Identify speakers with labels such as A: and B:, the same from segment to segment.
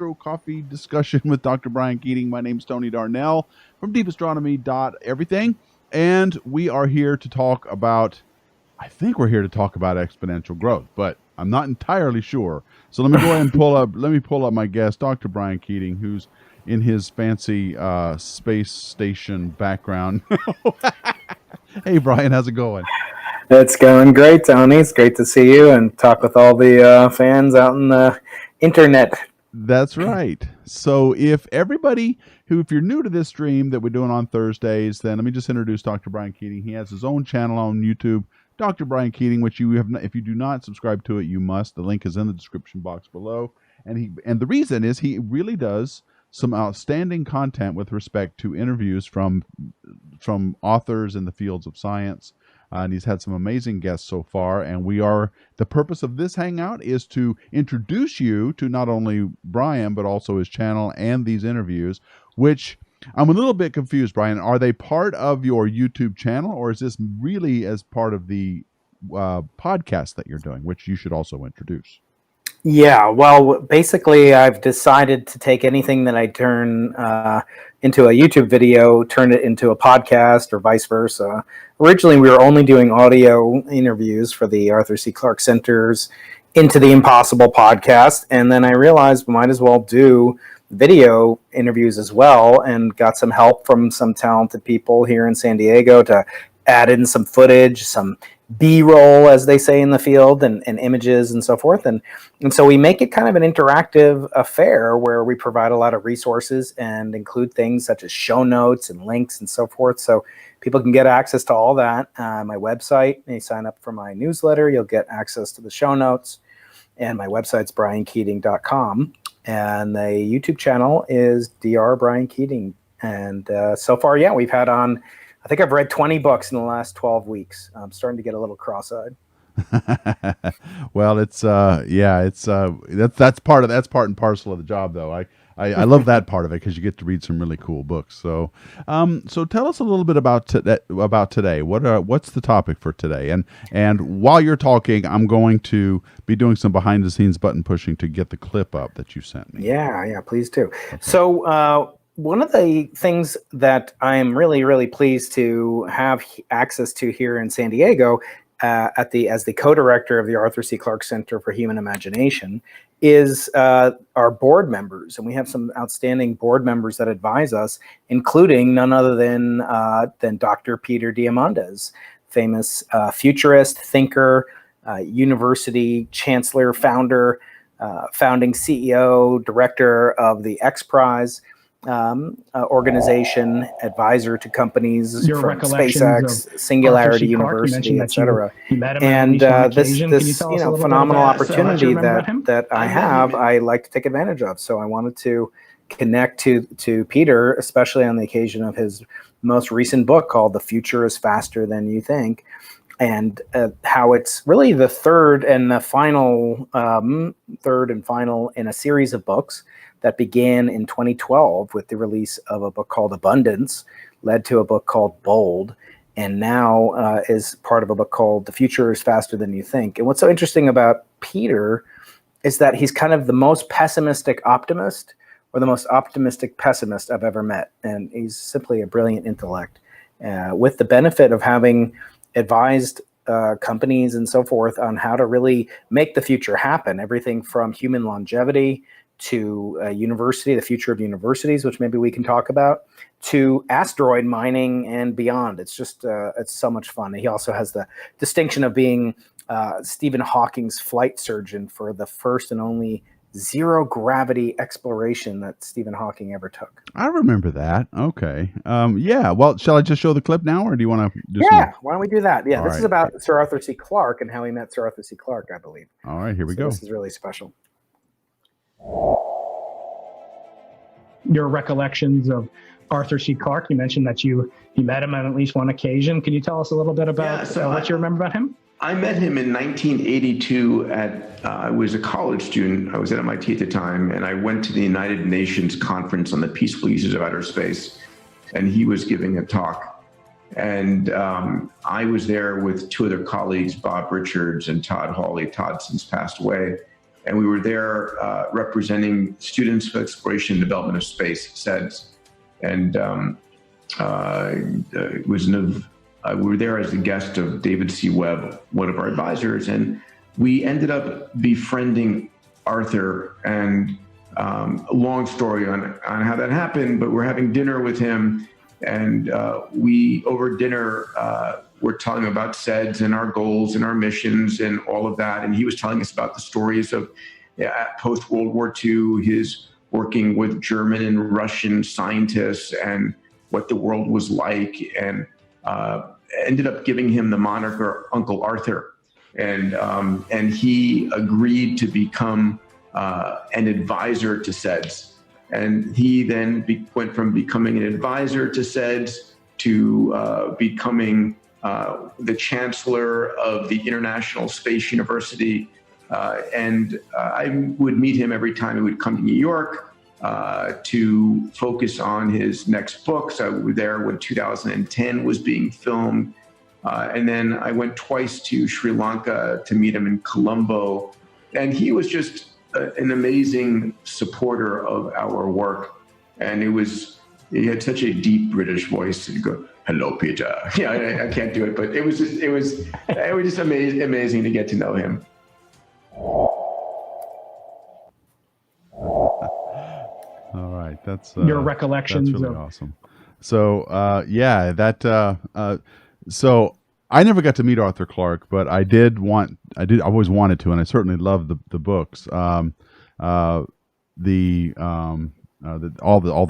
A: Coffee discussion with Dr. Brian Keating. My name's Tony Darnell from deepastronomy.everything, and we are here to talk about, I think we're here to talk about exponential growth, but I'm not entirely sure. So let me go ahead and pull up my guest, Dr. Brian Keating, who's in his fancy space station background. Hey, Brian, how's it going?
B: It's going great, Tony. It's great to see you and talk with all the fans out in the internet.
A: That's right. So if you're new to this stream that we're doing on Thursdays, then let me just introduce Dr. Brian Keating. He has his own channel on YouTube, Dr. Brian Keating, which you have not, if you do not subscribe to it, you must. The link is in the description box below. And the reason is he really does some outstanding content with respect to interviews from authors in the fields of science. And he's had some amazing guests so far. And the purpose of this hangout is to introduce you to not only Brian, but also his channel and these interviews, which I'm a little bit confused, Brian. Are they part of your YouTube channel, or is this really as part of the podcast that you're doing, which you should also introduce?
B: Yeah, well, basically, I've decided to take anything that I turn into a YouTube video, turn it into a podcast, or vice versa. Originally, we were only doing audio interviews for the Arthur C. Clarke Center's Into the Impossible podcast, and then I realized we might as well do video interviews as well, and got some help from some talented people here in San Diego to add in some footage, some B-roll, as they say in the field, and images and so forth. And so we make it kind of an interactive affair where we provide a lot of resources and include things such as show notes and links and so forth. So people can get access to all that. My website, you sign up for my newsletter, you'll get access to the show notes. And my website's briankeating.com. And the YouTube channel is Dr. Brian Keating. And so far, yeah, we've had on, I think I've read 20 books in the last 12 weeks. I'm starting to get a little cross-eyed.
A: Well, that's part and parcel of the job, though. I love that part of it because you get to read some really cool books. So tell us a little bit about today. What's the topic for today? And while you're talking, I'm going to be doing some behind the scenes button pushing to get the clip up that you sent me.
B: Yeah, please do. Okay. So one of the things that I am really, really pleased to have access to here in San Diego as the co-director of the Arthur C. Clarke Center for Human Imagination is our board members. And we have some outstanding board members that advise us, including none other than Dr. Peter Diamandis, famous futurist, thinker, university chancellor, founder, founding CEO, director of the X Prize organization, advisor to companies from SpaceX, Singularity University, etc. And this phenomenal opportunity that I have, I like to take advantage of. So I wanted to connect to Peter, especially on the occasion of his most recent book called "The Future is Faster Than You Think," and how it's really the third and final in a series of books that began in 2012 with the release of a book called Abundance, led to a book called Bold, and now is part of a book called The Future is Faster Than You Think. And what's so interesting about Peter is that he's kind of the most pessimistic optimist or the most optimistic pessimist I've ever met. And he's simply a brilliant intellect with the benefit of having advised companies and so forth on how to really make the future happen. Everything from human longevity to university, the future of universities, which maybe we can talk about, to asteroid mining and beyond. It's just, it's so much fun. He also has the distinction of being Stephen Hawking's flight surgeon for the first and only zero gravity exploration that Stephen Hawking ever took.
A: I remember that. Okay. Yeah. Well, shall I just show the clip now, or do you want to do
B: why don't we do that? Yeah, this is about Sir Arthur C. Clarke and how he met Sir Arthur C. Clarke, I believe.
A: All right, here we go.
B: This is really special.
C: Your recollections of Arthur C. Clarke. You mentioned that you met him on at least one occasion. Can you tell us a little bit about what you remember about him?
D: I met him in 1982 I was a college student. I was at MIT at the time, and I went to the United Nations Conference on the Peaceful Uses of Outer Space, and he was giving a talk. And I was there with two other colleagues, Bob Richards and Todd Hawley. Todd since passed away. and we were there representing Students for Exploration and Development of Space, SEDS. And it was we were there as the guest of David C. Webb, one of our advisors, and we ended up befriending Arthur. And a long story on how that happened, but we're having dinner with him, and we, over dinner, were telling him about SEDS and our goals and our missions and all of that. And he was telling us about the stories of post-World War II, his working with German and Russian scientists and what the world was like, and ended up giving him the moniker Uncle Arthur. And he agreed to become an advisor to SEDS. And he then went from becoming an advisor to SEDS to becoming the chancellor of the International Space University. And I would meet him every time he would come to New York to focus on his next book. So I was there when 2010 was being filmed. And then I went twice to Sri Lanka to meet him in Colombo. And he was just an amazing supporter of our work. And he had such a deep British voice. He'd go, "Hello, Peter." Yeah, I can't do it, but it was just amazing to get to know him.
A: All right, that's
C: your recollections.
A: That's really awesome. So so I never got to meet Arthur Clarke, but I always wanted to, and I certainly love the books. All the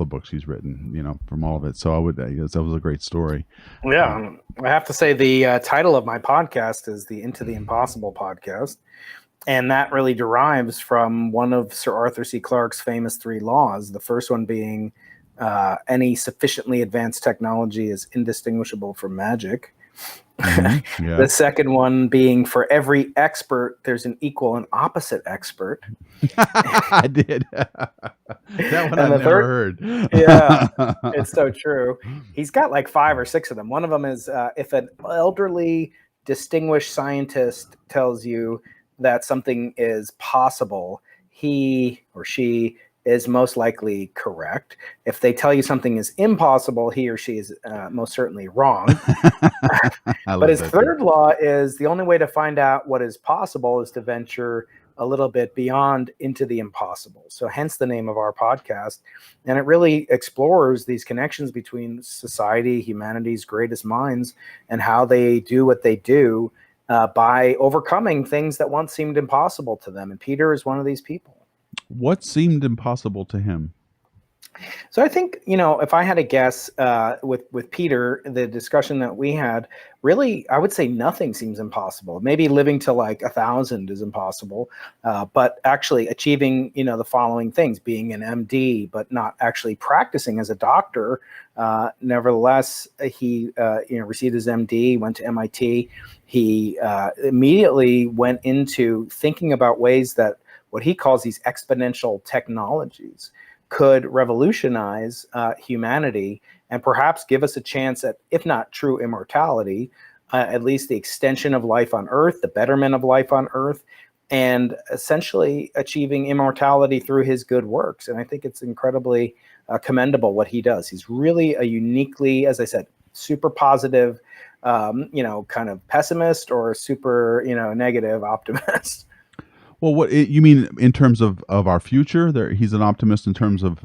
A: books he's written, from all of it. So that was a great story.
B: Yeah, I have to say the title of my podcast is the Into the Impossible podcast. And that really derives from one of Sir Arthur C. Clarke's famous 3 laws. The first one being any sufficiently advanced technology is indistinguishable from magic. Mm-hmm. Yeah. The second one being for every expert, there's an equal and opposite expert.
A: I did. That one I never heard.
B: Yeah, it's so true. He's got like 5 or 6 of them. One of them is if an elderly, distinguished scientist tells you that something is possible, he or she is most likely correct. If they tell you something is impossible, he or she is most certainly wrong. But his third law is the only way to find out what is possible is to venture a little bit beyond into the impossible. So hence the name of our podcast. And it really explores these connections between society, humanity's greatest minds, and how they do what they do by overcoming things that once seemed impossible to them. And Peter is one of these people.
A: What seemed impossible to him?
B: So I think, if I had to guess with Peter, the discussion that we had, really, I would say nothing seems impossible. Maybe living to like 1,000 is impossible, but actually achieving, the following things, being an MD, but not actually practicing as a doctor. Nevertheless, he, received his MD, went to MIT. He immediately went into thinking about ways that what he calls these exponential technologies could revolutionize humanity and perhaps give us a chance at, if not true immortality, at least the extension of life on Earth, the betterment of life on Earth, and essentially achieving immortality through his good works. And I think it's incredibly commendable what he does. He's really a uniquely, as I said, super positive, kind of pessimist, or super, negative optimist.
A: Well, what you mean in terms of our future? He's an optimist in terms of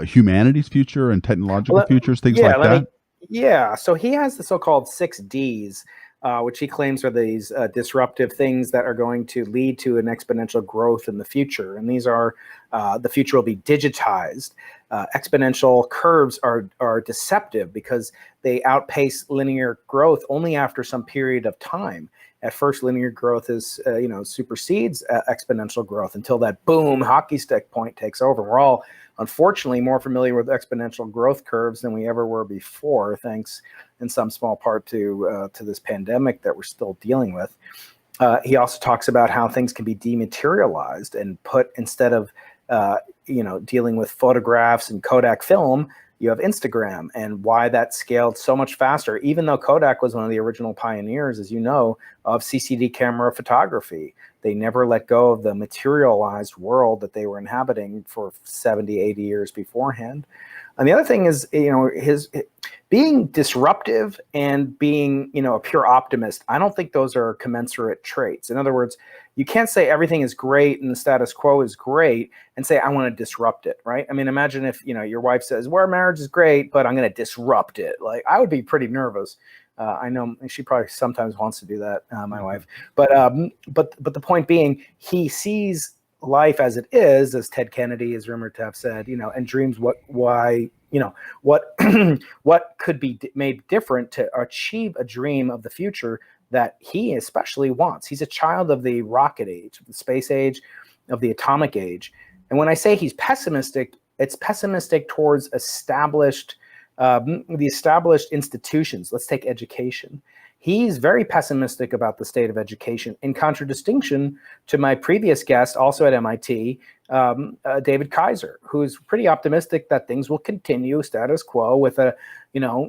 A: humanity's future and technological futures, things like that.
B: So he has the so-called 6 Ds, which he claims are these disruptive things that are going to lead to an exponential growth in the future. And these are the future will be digitized. Exponential curves are deceptive because they outpace linear growth only after some period of time. At first, linear growth is, supersedes exponential growth until that boom hockey stick point takes over. We're all, unfortunately, more familiar with exponential growth curves than we ever were before, thanks in some small part to this pandemic that we're still dealing with. He also talks about how things can be dematerialized and put, instead of dealing with photographs and Kodak film, you have Instagram, and why that scaled so much faster, even though Kodak was one of the original pioneers, as you know, of CCD camera photography. They never let go of the materialized world that they were inhabiting for 70, 80 years beforehand. And the other thing is, his being disruptive and being, a pure optimist. I don't think those are commensurate traits. In other words, you can't say everything is great and the status quo is great and say, I want to disrupt it, right? I mean, imagine if, your wife says, well, our marriage is great, but I'm going to disrupt it. Like, I would be pretty nervous. I know she probably sometimes wants to do that, my wife. But the point being, he sees life as it is, as Ted Kennedy is rumored to have said, and dreams what could be made different to achieve a dream of the future that he especially wants. He's a child of the rocket age, of the space age, of the atomic age. And when I say he's pessimistic, it's pessimistic towards the established institutions. Let's take education. He's very pessimistic about the state of education, in contradistinction to my previous guest, also at MIT, David Kaiser, who's pretty optimistic that things will continue status quo with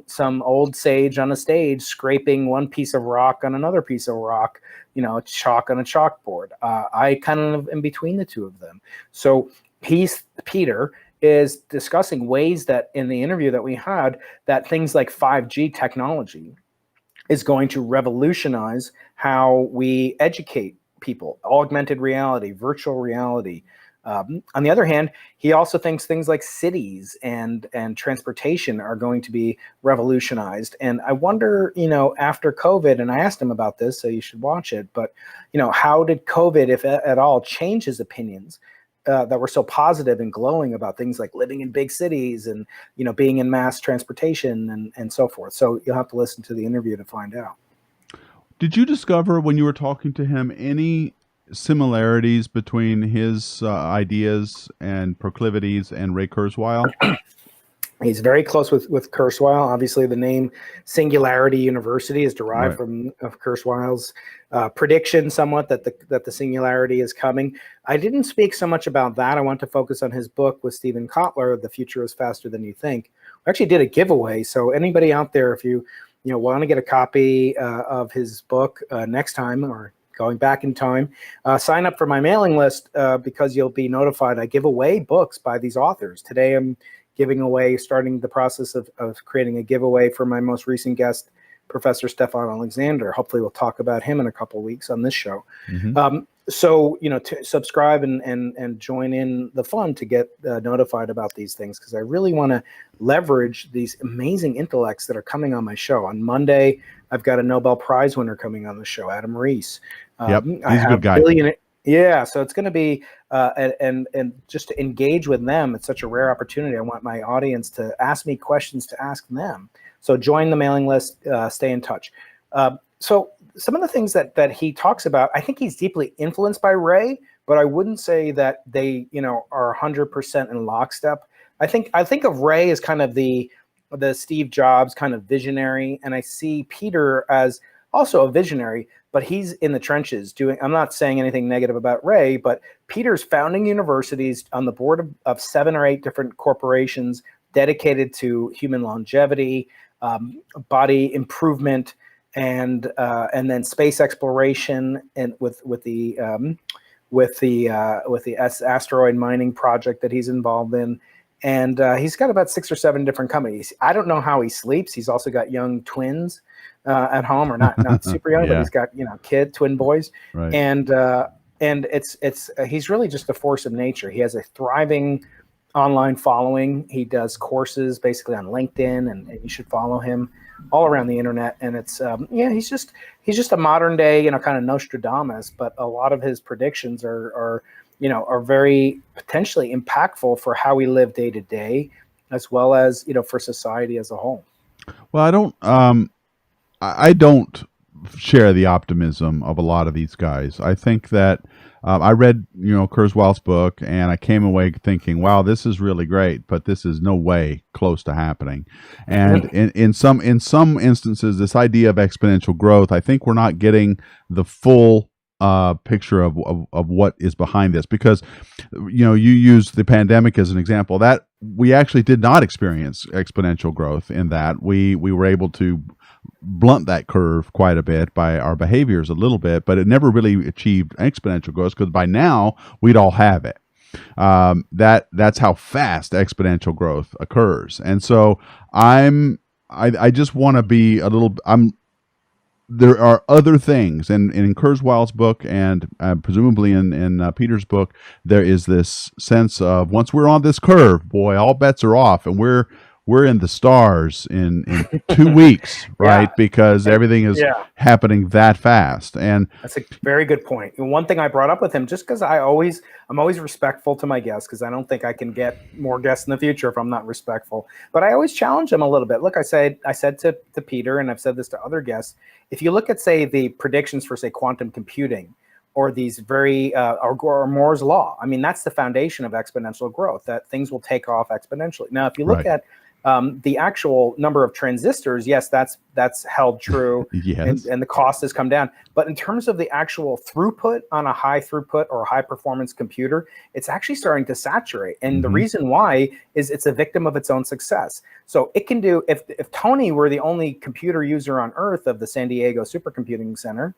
B: some old sage on a stage scraping one piece of rock on another piece of rock, chalk on a chalkboard. I kind of in between the two of them. So Peter is discussing ways that in the interview that we had, that things like 5G technology is going to revolutionize how we educate people, augmented reality, virtual reality. On the other hand, he also thinks things like cities and transportation are going to be revolutionized. And I wonder, after COVID, and I asked him about this, so you should watch it, but, how did COVID, if at all, change his opinions that were so positive and glowing about things like living in big cities and, being in mass transportation and so forth. So you'll have to listen to the interview to find out.
A: Did you discover when you were talking to him any similarities between his ideas and proclivities and Ray Kurzweil?
B: He's very close with Kurzweil. Obviously, the name Singularity University is derived from Kurzweil's prediction, somewhat that the singularity is coming. I didn't speak so much about that. I want to focus on his book with Stephen Kotler, "The Future is Faster Than You Think." We actually did a giveaway, so anybody out there, if you want to get a copy of his book next time or going back in time, sign up for my mailing list because you'll be notified. I give away books by these authors. Today, I'm starting the process of creating a giveaway for my most recent guest, Professor Stefan Alexander. Hopefully we'll talk about him in a couple of weeks on this show. Mm-hmm. So, to subscribe and join in the fun to get notified about these things, because I really want to leverage these amazing intellects that are coming on my show. On Monday, I've got a Nobel Prize winner coming on the show, Adam Rees.
A: Yep, he's a good guy.
B: Yeah, so it's going to be, and just to engage with them, it's such a rare opportunity. I want my audience to ask me questions to ask them. So join the mailing list, stay in touch. So some of the things that he talks about, I think he's deeply influenced by Ray, but I wouldn't say that they, are 100% in lockstep. I think of Ray as kind of the Steve Jobs kind of visionary, and I see Peter as also a visionary, but he's in the trenches doing, I'm not saying anything negative about Ray, but Peter's founding universities on the board of 7 or 8 different corporations dedicated to human longevity, body improvement, and then space exploration, and with the asteroid mining project that he's involved in. And he's got about 6 or 7 different companies. I don't know how he sleeps. He's also got young twins at home, or not super young, but he's got twin boys.
A: Right.
B: And it's he's really just a force of nature. He has a thriving online following. He does courses basically on LinkedIn, and you should follow him all around the internet. And it's he's just a modern day kind of Nostradamus, but a lot of his predictions are very potentially impactful for how we live day to day, as well as, for society as a whole.
A: Well, I don't share the optimism of a lot of these guys. I think that I read, Kurzweil's book, and I came away thinking, wow, this is really great, but this is no way close to happening. And in some instances, this idea of exponential growth, I think we're not getting the full picture of what is behind this, because you use the pandemic as an example. That we actually did not experience exponential growth in that we were able to blunt that curve quite a bit by our behaviors a little bit, but it never really achieved exponential growth because by now we'd all have it. That's how fast exponential growth occurs. And so I just want to be a little, there are other things, and in Kurzweil's book and presumably in Peter's book, there is this sense of once we're on this curve, boy, all bets are off, and we're in the stars in 2 weeks, right? Yeah. Because everything is happening that fast. And
B: that's a very good point. And one thing I brought up with him, just because I'm always respectful to my guests, because I don't think I can get more guests in the future if I'm not respectful. But I always challenge them a little bit. Look, I said to Peter, and I've said this to other guests, if you look at, say, the predictions for, say, quantum computing, or these very, or Moore's law, I mean, that's the foundation of exponential growth, that things will take off exponentially. Now, if you look at the actual number of transistors, yes, that's held true, yes. and the cost has come down. But in terms of the actual throughput on a high throughput or high performance computer, it's actually starting to saturate. And the reason why is it's a victim of its own success. So it can do, if Tony were the only computer user on Earth of the San Diego Supercomputing Center,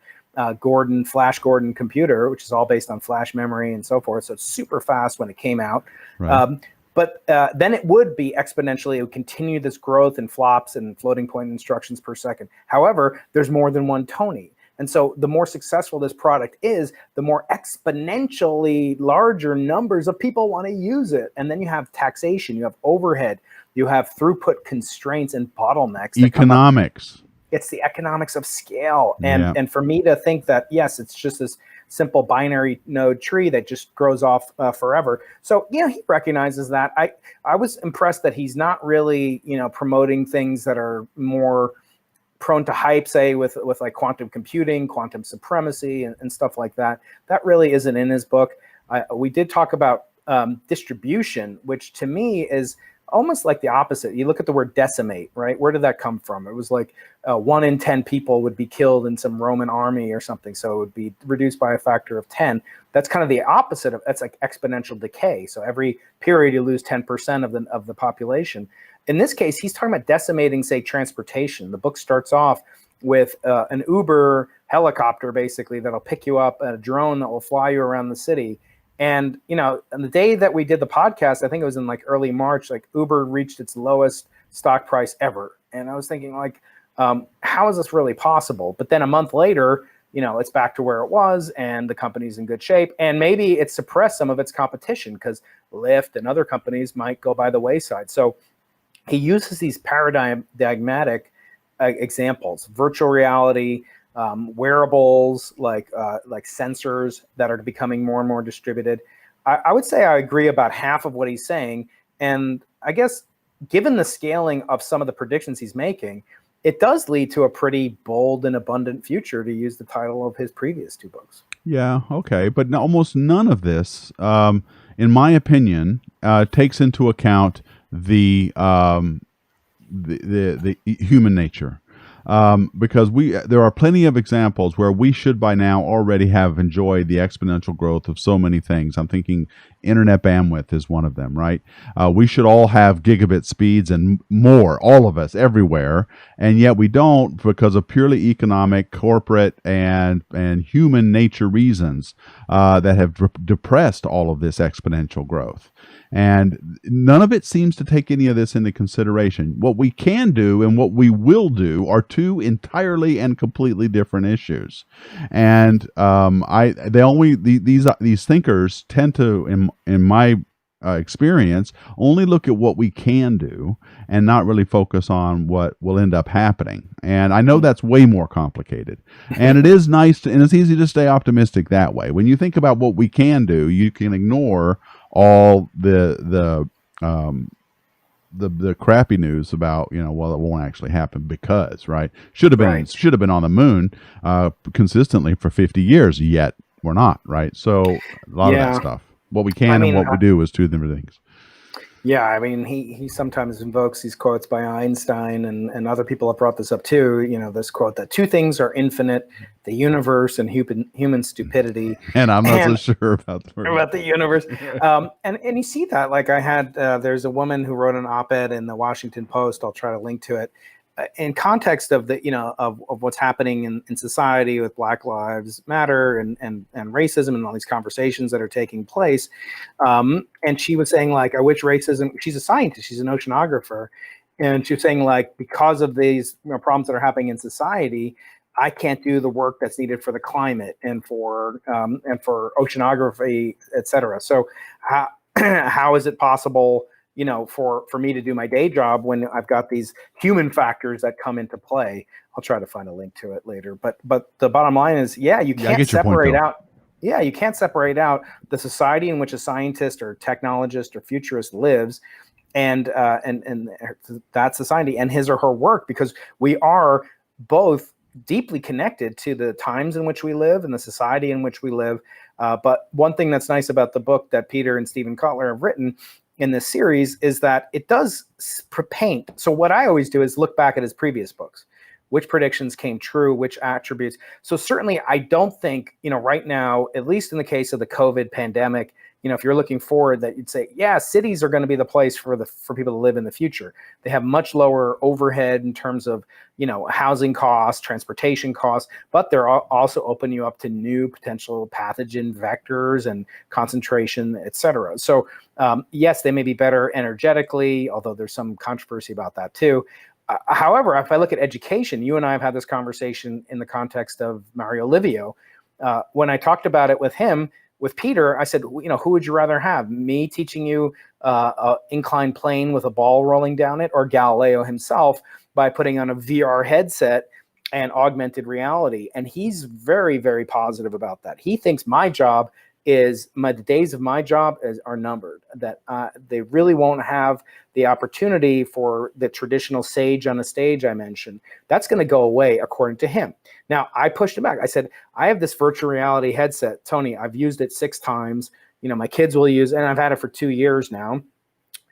B: Flash Gordon computer, which is all based on flash memory and so forth. So it's super fast when it came out. Right. But then it would be exponentially, it would continue this growth in flops and floating point instructions per second. However, there's more than one Tony. And so the more successful this product is, the more exponentially larger numbers of people want to use it. And then you have taxation, you have overhead, you have throughput constraints and bottlenecks.
A: Economics.
B: It's the economics of scale. And for me to think that, yes, it's just this simple binary node tree that just grows off forever. So, he recognizes that. I was impressed that he's not really, promoting things that are more prone to hype, say with like quantum computing, quantum supremacy and stuff like that. That really isn't in his book. We did talk about distribution, which to me is almost like the opposite. You look at the word decimate, right? Where did that come from? It was like 1 in 10 people would be killed in some Roman army or something. So it would be reduced by a factor of 10. That's kind of the opposite that's like exponential decay. So every period you lose 10% of the population. In this case, he's talking about decimating, say, transportation. The book starts off with an Uber helicopter, basically, that'll pick you up, a drone that will fly you around the city. And, on the day that we did the podcast, I think it was in like early March, like Uber reached its lowest stock price ever. And I was thinking like, how is this really possible? But then a month later, it's back to where it was and the company's in good shape. And maybe it suppressed some of its competition because Lyft and other companies might go by the wayside. So he uses these paradigmatic examples, virtual reality, wearables like sensors that are becoming more and more distributed. I would say I agree about half of what he's saying. And I guess given the scaling of some of the predictions he's making, it does lead to a pretty bold and abundant future, to use the title of his previous 2 books.
A: Yeah, okay. But almost none of this, in my opinion, takes into account the human nature. Because there are plenty of examples where we should by now already have enjoyed the exponential growth of so many things. I'm thinking internet bandwidth is one of them, right? We should all have gigabit speeds and more, all of us, everywhere, and yet we don't because of purely economic, corporate, and human nature reasons that have depressed all of this exponential growth. And none of it seems to take any of this into consideration. What we can do and what we will do are 2 entirely and completely different issues. And these thinkers tend to, in my experience, only look at what we can do and not really focus on what will end up happening. And I know that's way more complicated. And it is nice and it's easy to stay optimistic that way. When you think about what we can do, you can ignore all the crappy news about it won't actually happen because should have been on the moon consistently for 50 years, yet we're not, right? So a lot of that stuff, what we can and what we do is 2 different things.
B: Yeah, I mean, he sometimes invokes these quotes by Einstein, and other people have brought this up too. This quote that 2 things are infinite: the universe and human stupidity.
A: And I'm not so sure about
B: the universe. And you see that, like I had, there's a woman who wrote an op-ed in the Washington Post. I'll try to link to it. in context of the, of what's happening in society with Black Lives Matter and racism and all these conversations that are taking place. And she was saying, like, I wish racism, she's a scientist, she's an oceanographer. And she was saying, like, because of these problems that are happening in society, I can't do the work that's needed for the climate and for oceanography, et cetera. So how is it possible, for me to do my day job when I've got these human factors that come into play? I'll try to find a link to it later. But the bottom line is, you can't separate out. Yeah, you can't separate out the society in which a scientist or technologist or futurist lives and that society and his or her work, because we are both deeply connected to the times in which we live and the society in which we live. But one thing that's nice about the book that Peter and Stephen Kotler have written in this series is that it does paint. So what I always do is look back at his previous books, which predictions came true, which attributes. So certainly I don't think, right now, at least in the case of the COVID pandemic, if you're looking forward, that you'd say, yeah, cities are going to be the place for people to live in the future. They have much lower overhead in terms of, housing costs, transportation costs, but they're also opening you up to new potential pathogen vectors and concentration, et cetera. So yes, they may be better energetically, although there's some controversy about that too. However, if I look at education, you and I have had this conversation in the context of Mario Livio. When I talked about it with him, with Peter, I said, who would you rather have? Me teaching you an inclined plane with a ball rolling down it, or Galileo himself by putting on a VR headset and augmented reality? And he's very, very positive about that. He thinks my job is the days of my job are numbered, that they really won't have the opportunity for the traditional sage on a stage I mentioned. That's going to go away, according to him. Now, I pushed him back. I said, I have this virtual reality headset, Tony. I've used it 6 times. My kids will use it, and I've had it for 2 years now.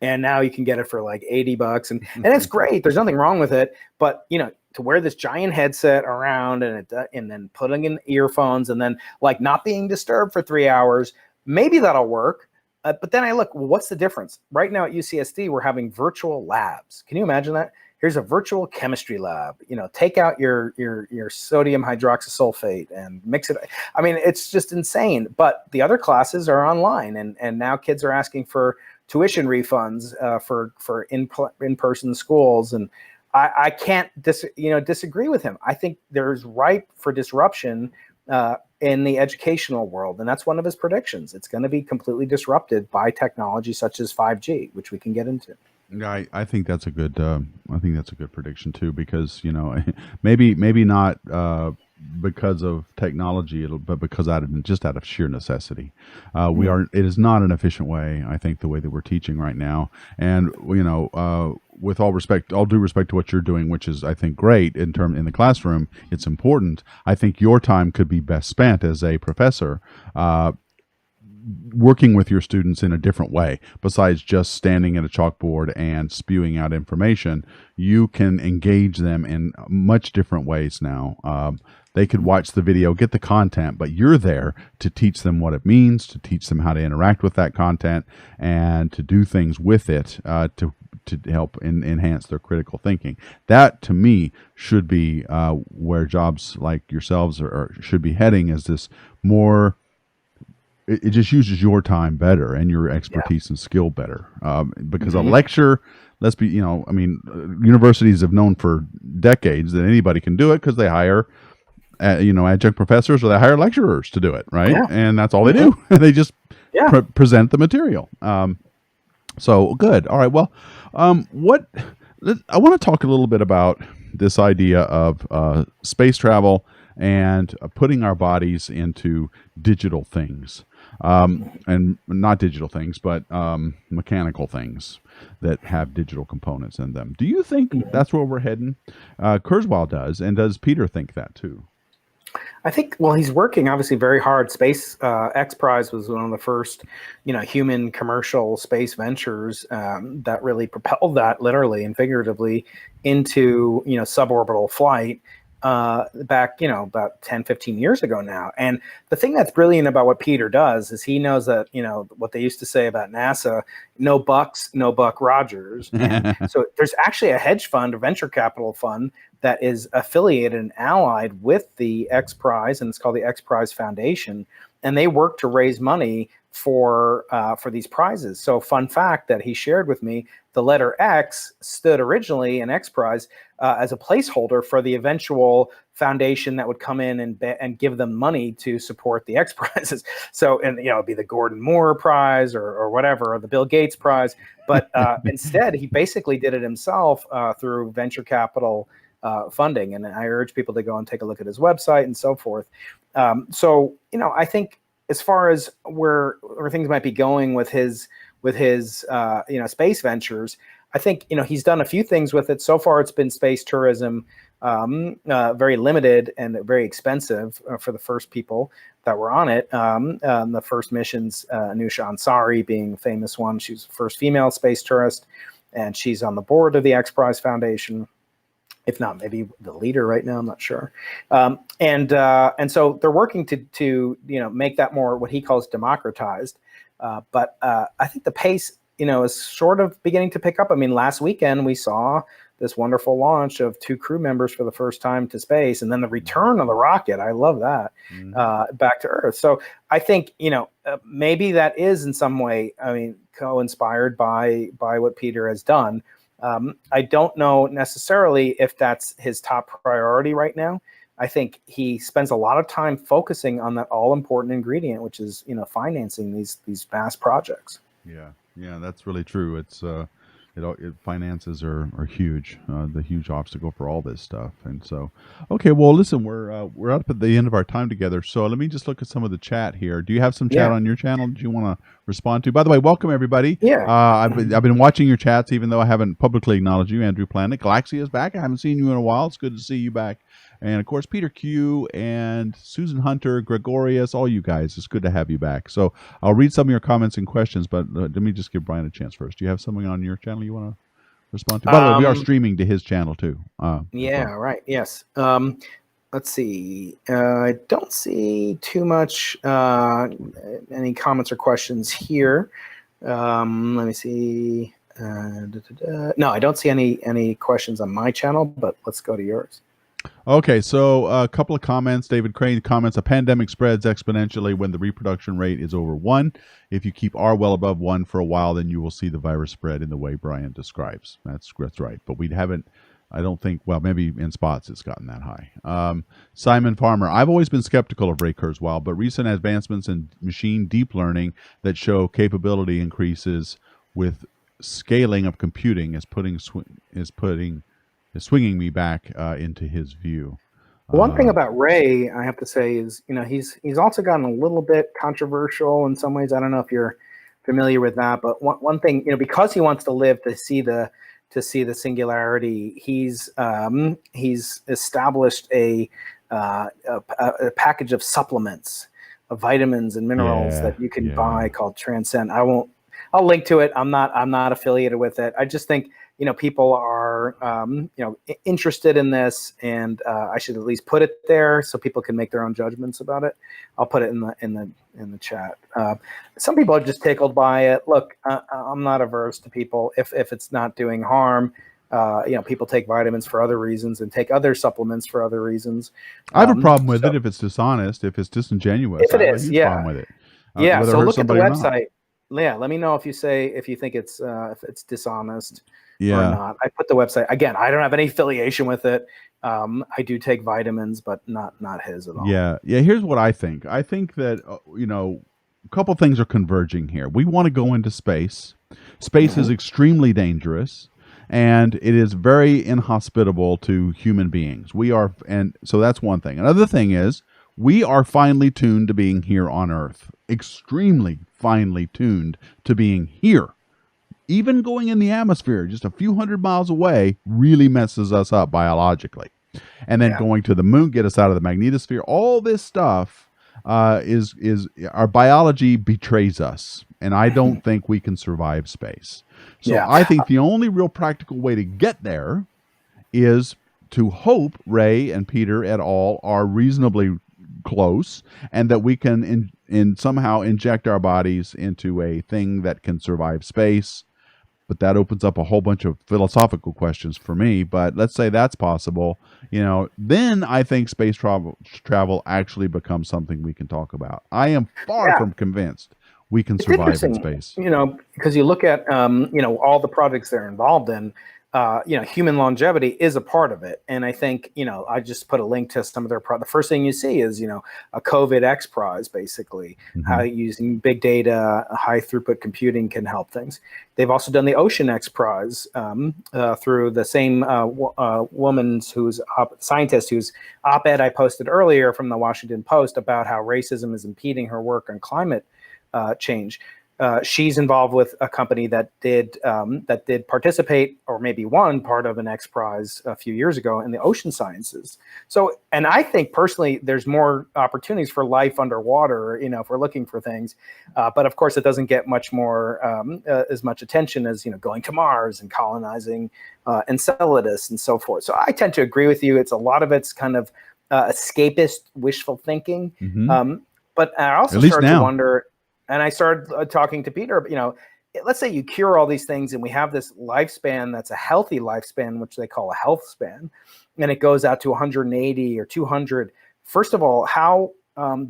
B: And now you can get it for like $80, and it's great. There's nothing wrong with it. But, to wear this giant headset around and then putting in earphones and then like not being disturbed for 3 hours, maybe that'll work. But then I look, well, what's the difference? Right now at UCSD, we're having virtual labs. Can you imagine that? Here's a virtual chemistry lab. Take out your sodium hydroxysulfate and mix it. I mean, it's just insane. But the other classes are online, and now kids are asking for tuition refunds for in-person schools. And I can't disagree with him. I think there's ripe for disruption in the educational world, and that's one of his predictions. It's going to be completely disrupted by technology such as 5G, which we can get into.
A: Yeah, I think that's a good. I think that's a good prediction too, because maybe not because of technology, but because out of sheer necessity. It is not an efficient way, I think, the way that we're teaching right now. And with all due respect to what you're doing, which is, I think, great in the classroom, it's important. I think your time could be best spent as a professor, working with your students in a different way. Besides just standing at a chalkboard and spewing out information, you can engage them in much different ways now. They could watch the video, get the content, but you're there to teach them what it means, to teach them how to interact with that content, and to do things with it to help enhance their critical thinking. That, to me, should be where jobs like yourselves should be heading, as this more. It just uses your time better and your expertise and skill better. Because a lecture, universities have known for decades that anybody can do it because they hire, adjunct professors, or they hire lecturers to do it, right? Yeah. And that's all they do. They just present the material. So good. All right. Well, I want to talk a little bit about this idea of space travel and putting our bodies into digital things. And not digital things, but mechanical things that have digital components in them. Do you think that's where we're heading? Kurzweil does, and does Peter think that too?
B: I think, well, he's working obviously very hard. Space X Prize was one of the first, human commercial space ventures that really propelled that literally and figuratively into, suborbital flight. back, about 10, 15 years ago now. And the thing that's brilliant about what Peter does is he knows that, what they used to say about NASA, no bucks, no Buck Rogers. And so there's actually a hedge fund, a venture capital fund that is affiliated and allied with the X Prize, and it's called the X Prize Foundation. And they work to raise money for these prizes. So fun fact that he shared with me, the letter X stood originally in X Prize as a placeholder for the eventual foundation that would come in and give them money to support the X Prizes. So, and it'd be the Gordon Moore Prize or whatever, or the Bill Gates Prize. But instead, he basically did it himself through venture capital funding. And I urge people to go and take a look at his website and so forth. So, I think as far as where things might be going with his space ventures, I think, he's done a few things with it. So far, it's been space tourism, very limited and very expensive for the first people that were on it. The first missions, Anousheh Ansari being a famous one. She was the first female space tourist, and she's on the board of the X Prize Foundation. If not, maybe the leader right now, I'm not sure. And so they're working to make that more what he calls democratized. But I think the pace, is sort of beginning to pick up. I mean, last weekend we saw this wonderful launch of 2 crew members for the first time to space, and then the return of the rocket. I love that, back to Earth. So I think, maybe that is in some way, co-inspired by what Peter has done. I don't know necessarily if that's his top priority right now. I think he spends a lot of time focusing on that all-important ingredient, which is, financing these vast projects.
A: Yeah, that's really true. It's finances are huge, the huge obstacle for all this stuff. And so, okay, well, listen, we're up at the end of our time together. So let me just look at some of the chat here. Do you have some chat on your channel that you want to respond to? By the way, welcome everybody. I've been watching your chats, even though I haven't publicly acknowledged you. Andrew Planet, Galaxia is back. I haven't seen you in a while. It's good to see you back. And of course, Peter Q and Susan Hunter, Gregorius, all you guys. It's good to have you back. So I'll read some of your comments and questions, but let me just give Brian a chance first. Do you have something on your channel you want to respond to? By the way, we are streaming to his channel too.
B: Right. Yes. Let's see. I don't see too much any comments or questions here. Let me see. No, I don't see any questions on my channel, but let's go to yours.
A: Okay, so a couple of comments. David Crane comments, a pandemic spreads exponentially when the reproduction rate is over 1. If you keep R well above 1 for a while, then you will see the virus spread in the way Brian describes. That's right. But we haven't, I don't think, well, maybe in spots it's gotten that high. Simon Farmer, I've always been skeptical of Ray Kurzweil, but recent advancements in machine deep learning that show capability increases with scaling of computing is swinging me back into his view.
B: One thing about Ray, I have to say, is he's also gotten a little bit controversial in some ways. I don't know if you're familiar with that, but one thing, because he wants to live to see the singularity, he's established a package of supplements, of vitamins and minerals that you can buy called Transcend. I'll link to it. I'm not affiliated with it. I just think people are interested in this, and I should at least put it there so people can make their own judgments about it. I'll put it in the chat. Some people are just tickled by it. Look, I'm not averse to people if it's not doing harm. People take vitamins for other reasons and take other supplements for other reasons.
A: I have a problem with it if it's dishonest, if it's disingenuous.
B: If it is,
A: I have a huge problem with it.
B: So look at the website. Let me know if you think it's if it's dishonest or not. I put the website again. I don't have any affiliation with it. I do take vitamins, but not his at all.
A: Yeah. Here's what I think. I think that a couple things are converging here. We want to go into space. Space is extremely dangerous, and it is very inhospitable to human beings. And so that's one thing. Another thing is we are finely tuned to being here on Earth. Extremely finely tuned to being here. Even going in the atmosphere just a few hundred miles away really messes us up biologically. And then going to the moon, get us out of the magnetosphere. All this stuff is our biology betrays us. And I don't think we can survive space. So I think the only real practical way to get there is to hope Ray and Peter et al. Are reasonably close, and that we can somehow inject our bodies into a thing that can survive space. But that opens up a whole bunch of philosophical questions for me. But let's say that's possible, then I think space travel actually becomes something we can talk about. I am far from convinced we can survive in space.
B: Because you look at all the projects they're involved in. Human longevity is a part of it. And I think, I just put a link to some of their the first thing you see is, a COVID X Prize, basically, how using big data, high throughput computing can help things. They've also done the Ocean X Prize through the same woman's scientist whose op-ed I posted earlier from the Washington Post about how racism is impeding her work on climate change. She's involved with a company that did participate, or maybe won part of an X Prize a few years ago in the ocean sciences. So, and I think personally, there's more opportunities for life underwater, if we're looking for things. But of course, it doesn't get much more as much attention as going to Mars and colonizing Enceladus and so forth. So I tend to agree with you. A lot of it's kind of escapist, wishful thinking. But I also started to wonder. And I started talking to Peter, let's say you cure all these things and we have this lifespan that's a healthy lifespan, which they call a health span, and it goes out to 180 or 200. First of all, how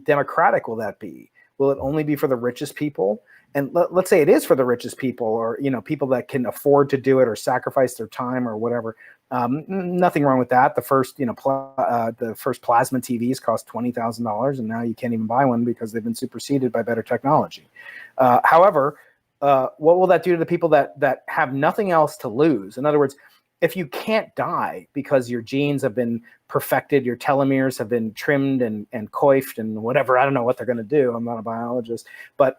B: democratic will that be? Will it only be for the richest people? And let's say it is for the richest people, or people that can afford to do it or sacrifice their time or whatever. Nothing wrong with that. The first the first plasma TVs cost $20,000, and now you can't even buy one because they've been superseded by better technology. However, what will that do to the people that have nothing else to lose? In other words, if you can't die because your genes have been perfected, your telomeres have been trimmed and coiffed and whatever, I don't know what they're going to do. I'm not a biologist, but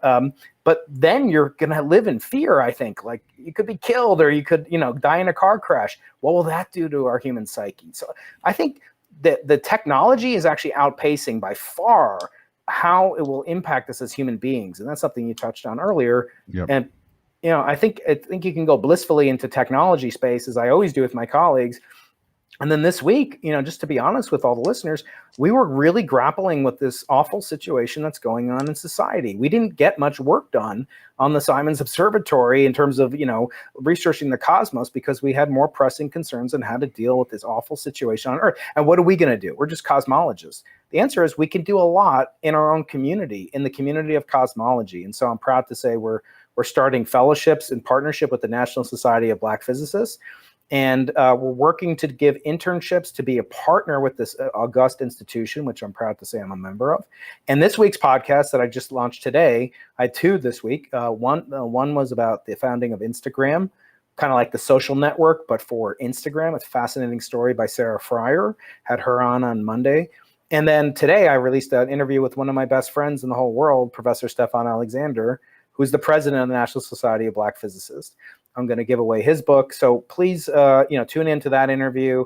B: then you're going to live in fear. I think, like, you could be killed, or you could, die in a car crash. What will that do to our human psyche? So I think that the technology is actually outpacing by far how it will impact us as human beings. And that's something you touched on earlier.
A: Yep.
B: And I think you can go blissfully into technology space, as I always do with my colleagues. And then this week, just to be honest with all the listeners, we were really grappling with this awful situation that's going on in society. We didn't get much work done on the Simons Observatory in terms of, researching the cosmos, because we had more pressing concerns on how to deal with this awful situation on Earth. And what are we going to do? We're just cosmologists. The answer is we can do a lot in our own community, in the community of cosmology. And so I'm proud to say we're starting fellowships in partnership with the National Society of Black Physicists. And we're working to give internships to be a partner with this august institution, which I'm proud to say I'm a member of. And this week's podcast that I just launched today, I had two this week. One was about the founding of Instagram, kind of like the social network, but for Instagram. It's a fascinating story by Sarah Fryer. Had her on Monday. And then today I released an interview with one of my best friends in the whole world, Professor Stefan Alexander, who's the president of the National Society of Black Physicists. I'm going to give away his book. So please, tune into that interview,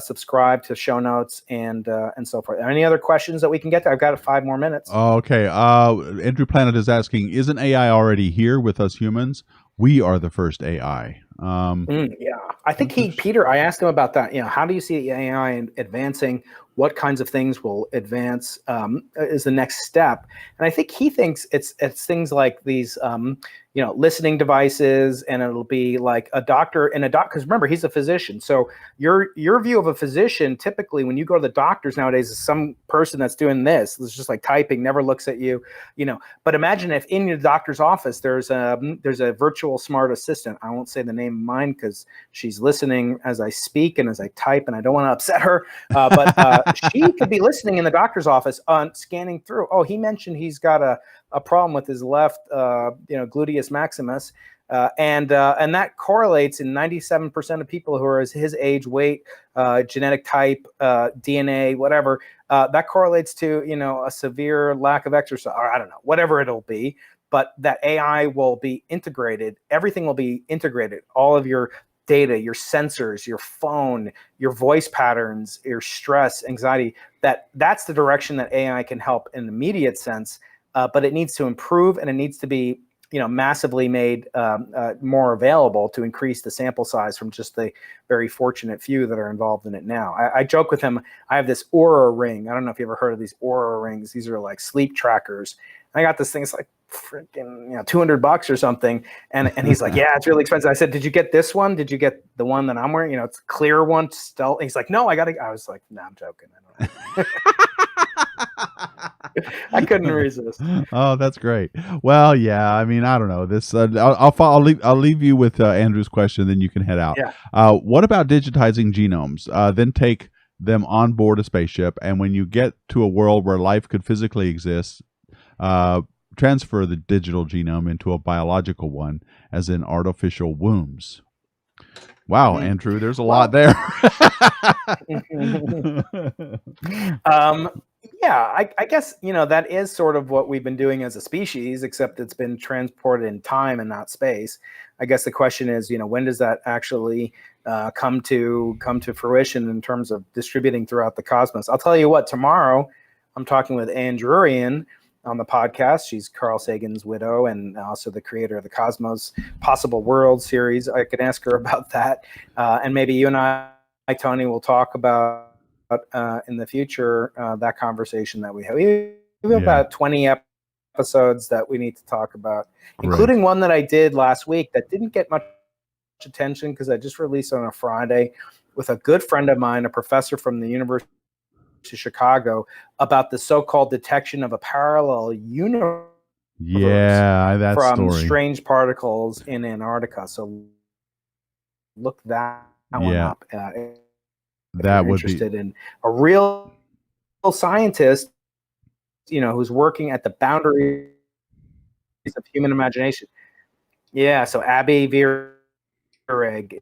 B: subscribe to show notes, and so forth. Any other questions that we can get to? I've got 5 more minutes.
A: Okay. Andrew Planet is asking, isn't AI already here with us humans? We are the first AI.
B: Yeah, I think Peter, I asked him about that. How do you see AI advancing? What kinds of things will advance is the next step? And I think he thinks it's things like these, listening devices, and it'll be like a doctor because remember, he's a physician. So your view of a physician, typically when you go to the doctors nowadays, is some person that's doing this. It's just like typing, never looks at you, But imagine if in your doctor's office there's a virtual smart assistant. I won't say the name of mine because she's listening as I speak and as I type, and I don't want to upset her. But she could be listening in the doctor's office on scanning through. Oh, he mentioned he's got a problem with his left, gluteus maximus, and that correlates in 97% of people who are his age, weight, genetic type, DNA, whatever. That correlates to a severe lack of exercise, or I don't know, whatever it'll be. But that AI will be integrated. Everything will be integrated. All of your data, your sensors, your phone, your voice patterns, your stress, anxiety. That's the direction that AI can help in an immediate sense. But it needs to improve, and it needs to be massively made more available to increase the sample size from just the very fortunate few that are involved in it now. I joke with him, I have this Aura ring. I don't know if you ever heard of these Aura rings. These are like sleep trackers. I got this thing, it's like freaking $200 or something. And he's like, yeah, it's really expensive. I said, did you get this one? Did you get the one that I'm wearing? It's a clear one still. He's like, no, I was like, no, I'm joking. I couldn't resist.
A: Oh, that's great. Well, yeah. I mean, I don't know this. I'll leave you with Andrew's question, then you can head out.
B: Yeah.
A: What about digitizing genomes? Then take them on board a spaceship, and when you get to a world where life could physically exist, transfer the digital genome into a biological one, as in artificial wombs. Wow, Andrew, there's a lot there.
B: Yeah, I guess, that is sort of what we've been doing as a species, except it's been transported in time and not space. I guess the question is, when does that actually come to fruition in terms of distributing throughout the cosmos? I'll tell you what, tomorrow I'm talking with Anne Drurian on the podcast. She's Carl Sagan's widow and also the creator of the Cosmos Possible World series. I could ask her about that. And maybe you and I, Tony, will talk about in the future that conversation that we have. We have about 20 episodes that we need to talk about, including one that I did last week that didn't get much attention because I just released on a Friday with a good friend of mine, a professor from the University of Chicago, about the so-called detection of a parallel universe from strange particles in Antarctica. So look that one up. That would interested in a real scientist, who's working at the boundaries of human imagination. Yeah, so Abby Vireg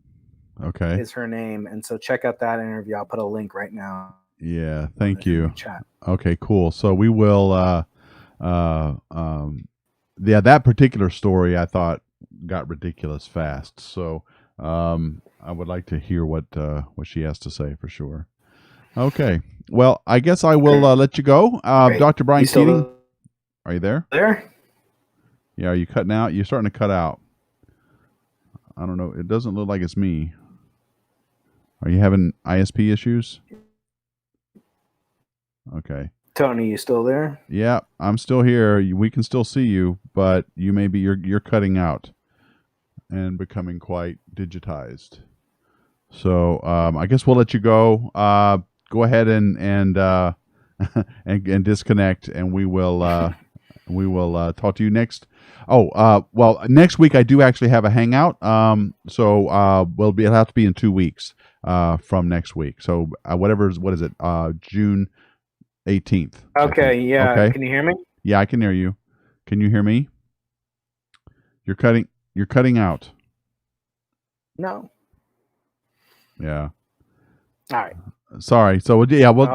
B: is her name, and so check out that interview. I'll put a link right now.
A: Yeah, thank you. Chat. Okay, cool. So we will. That particular story I thought got ridiculous fast. So I would like to hear what she has to say for sure. Okay. Well, I guess I will let you go. Dr. Brian Keating, are you there?
B: There?
A: Yeah, are you cutting out? You're starting to cut out. I don't know. It doesn't look like it's me. Are you having ISP issues? Okay.
B: Tony, you still there?
A: Yeah, I'm still here. We can still see you, but you're cutting out and becoming quite digitized. So I guess we'll let you go. Go ahead and disconnect, and we will talk to you next. Well, next week I do actually have a hangout. So it'll have to be in 2 weeks from next week. So what is it? June 18th.
B: Okay. Yeah. Okay. Can you hear me?
A: Yeah, I can hear you. Can you hear me? You're cutting out.
B: No.
A: Yeah.
B: All right.
A: Sorry. So yeah, we'll